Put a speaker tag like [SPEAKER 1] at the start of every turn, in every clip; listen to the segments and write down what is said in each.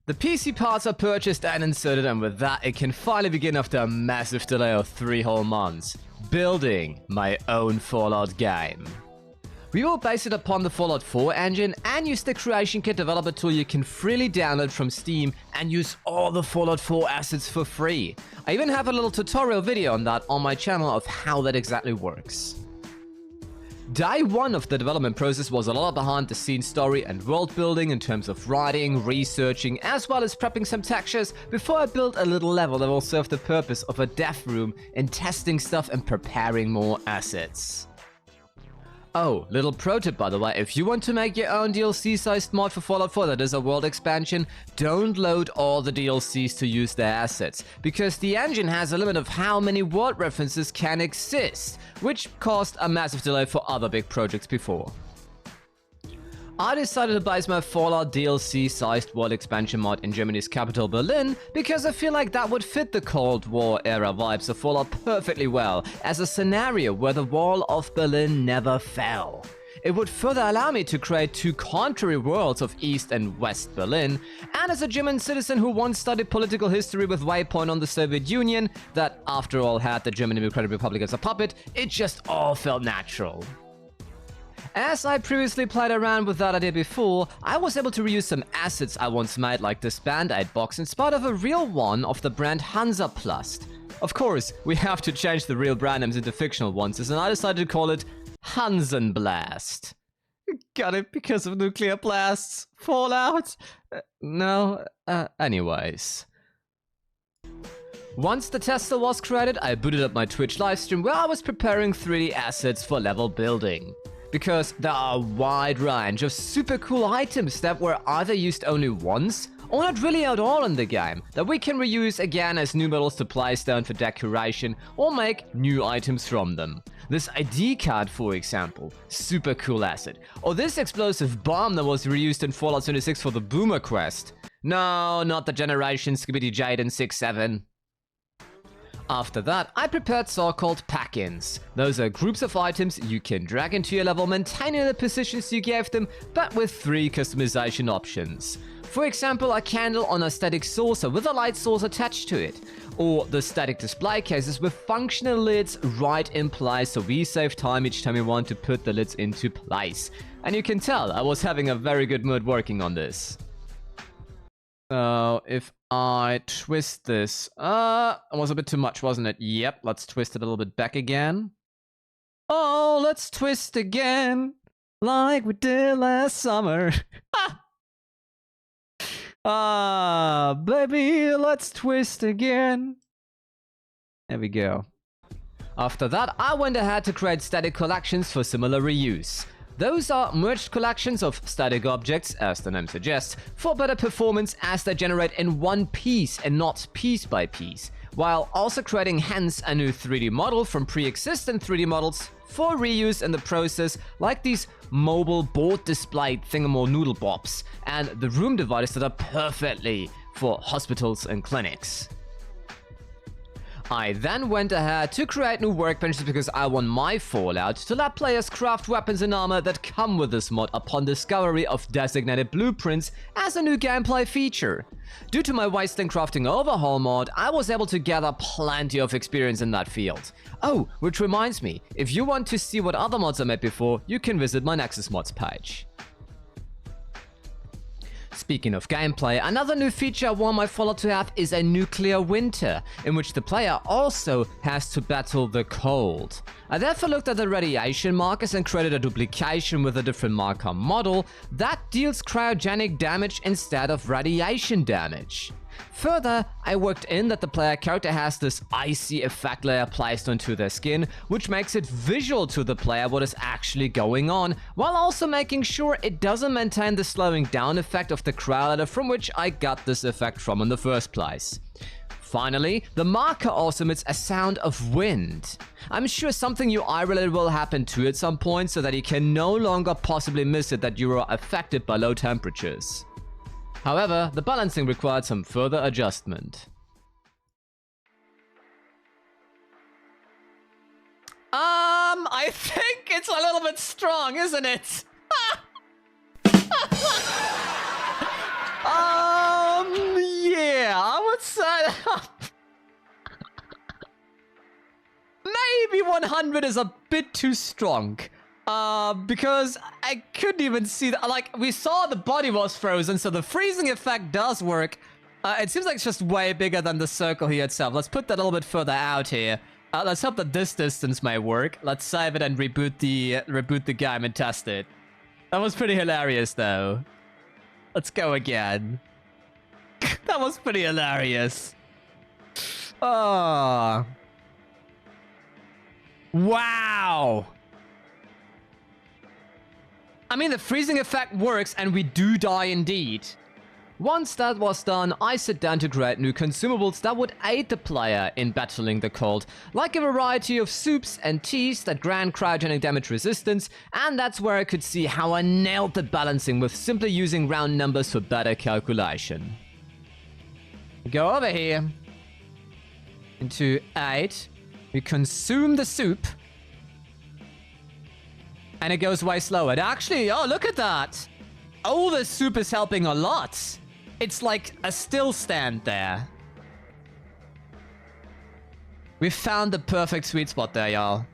[SPEAKER 1] The PC parts are purchased and inserted, and with that it can finally begin after a massive delay of 3 whole months. Building my own Fallout game. We will base it upon the Fallout 4 engine and use the creation kit developer tool you can freely download from Steam and use all the Fallout 4 assets for free. I even have a little tutorial video on that on my channel of how that exactly works. Day 1 of the development process was a lot of behind-the-scenes story and world building in terms of writing, researching, as well as prepping some textures before I built a little level that will serve the purpose of a dev room in testing stuff and preparing more assets. Oh, little pro tip by the way, if you want to make your own DLC-sized mod for Fallout 4 that is a world expansion, don't load all the DLCs to use their assets, because the engine has a limit of how many world references can exist, which caused a massive delay for other big projects before. I decided to base my Fallout DLC-sized world expansion mod in Germany's capital Berlin because I feel like that would fit the Cold War era vibes of Fallout perfectly well as a scenario where the wall of Berlin never fell. It would further allow me to create 2 contrary worlds of East and West Berlin, and as a German citizen who once studied political history with Waypoint on the Soviet Union, that after all had the German Democratic Republic as a puppet, it just all felt natural. As I previously played around with that idea before, I was able to reuse some assets I once made, like this Band-Aid box, inspired of a real one of the brand Hansaplast. Of course, we have to change the real brand names into fictional ones, and I decided to call it Hansenblast. Got it because of nuclear blasts? Fallout? Anyways. Once the tester was created, I booted up my Twitch livestream where I was preparing 3D assets for level building. Because there are a wide range of super cool items that were either used only once or not really at all in the game, that we can reuse again as new models to place down for decoration or make new items from them. This ID card, for example, super cool asset. Or this explosive bomb that was reused in Fallout 76 for the Boomer quest. No, not the Generation Skibidi Jaden 6-7. After that, I prepared so-called pack-ins. Those are groups of items you can drag into your level, maintaining the positions you gave them, but with 3 customization options. For example, a candle on a static saucer with a light source attached to it. Or the static display cases with functional lids right in place, so we save time each time we want to put the lids into place. And you can tell I was having a very good mood working on this. So if I twist this, it was a bit too much, wasn't it? Yep, let's twist it a little bit back again. Oh, let's twist again, like we did last summer. Baby, let's twist again. There we go. After that, I went ahead to create static collections for similar reuse. Those are merged collections of static objects, as the name suggests, for better performance as they generate in one piece and not piece by piece, while also creating hence a new 3D model from pre-existing 3D models for reuse in the process, like these mobile board displayed thingamo-noodle bobs and the room dividers that are perfectly for hospitals and clinics. I then went ahead to create new workbenches because I want my Fallout to let players craft weapons and armor that come with this mod upon discovery of designated blueprints as a new gameplay feature. Due to my Wasteland Crafting Overhaul mod, I was able to gather plenty of experience in that field. Oh, which reminds me, if you want to see what other mods I made before, you can visit my Nexus mods page. Speaking of gameplay, another new feature I want my Fallout to have is a nuclear winter, in which the player also has to battle the cold. I therefore looked at the radiation markers and created a duplication with a different marker model that deals cryogenic damage instead of radiation damage. Further, I worked in that the player character has this icy effect layer placed onto their skin, which makes it visual to the player what is actually going on, while also making sure it doesn't maintain the slowing down effect of the cryo from which I got this effect from in the first place. Finally, the marker also emits a sound of wind. I'm sure something UI-related will happen to at some point so that you can no longer possibly miss it that you are affected by low temperatures. However, the balancing required some further adjustment. I think it's a little bit strong, isn't it? Maybe 100 is a bit too strong. Because I couldn't even see that. Like, we saw the body was frozen, so the freezing effect does work. It seems like it's just way bigger than the circle here itself. Let's put that a little bit further out here. Let's hope that this distance may work. Let's save it and reboot the game and test it. That was pretty hilarious, though. Let's go again. That was pretty hilarious. Oh. Wow. I mean, the freezing effect works, and we do die indeed. Once that was done, I sit down to create new consumables that would aid the player in battling the cold, like a variety of soups and teas that grant cryogenic damage resistance, and that's where I could see how I nailed the balancing with simply using round numbers for better calculation. Go over here into 8, we consume the soup, and it goes way slower. And actually, oh, look at that! Oh, the soup is helping a lot. It's like a still stand there. We found the perfect sweet spot there, y'all.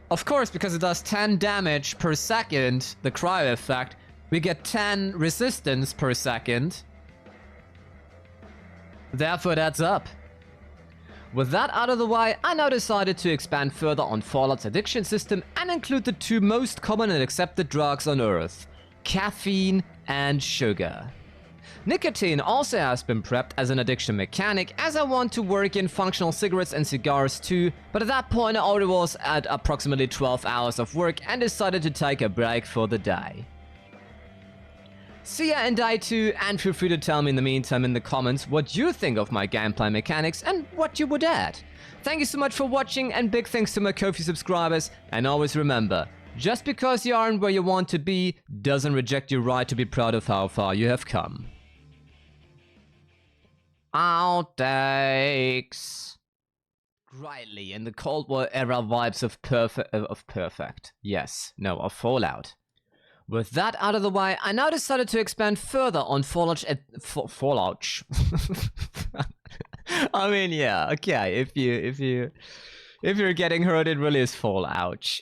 [SPEAKER 1] Of course, because it does 10 damage per second, the cryo effect, we get 10 resistance per second. Therefore, that's up. With that out of the way, I now decided to expand further on Fallout's addiction system and include the two most common and accepted drugs on Earth: caffeine and sugar. Nicotine also has been prepped as an addiction mechanic, as I want to work in functional cigarettes and cigars too, but at that point I already was at approximately 12 hours of work and decided to take a break for the day. See ya in day 2, and feel free to tell me in the meantime in the comments what you think of my gameplay mechanics and what you would add. Thank you so much for watching, and big thanks to my Ko-fi subscribers, and always remember, just because you aren't where you want to be doesn't reject your right to be proud of how far you have come. Outtakes. Rightly in the Cold War era vibes of perfect. Yes, no, of Fallout. With that out of the way, I now decided to expand further on Fallout. I mean, yeah, okay. If you're getting hurt, it really is Fallout.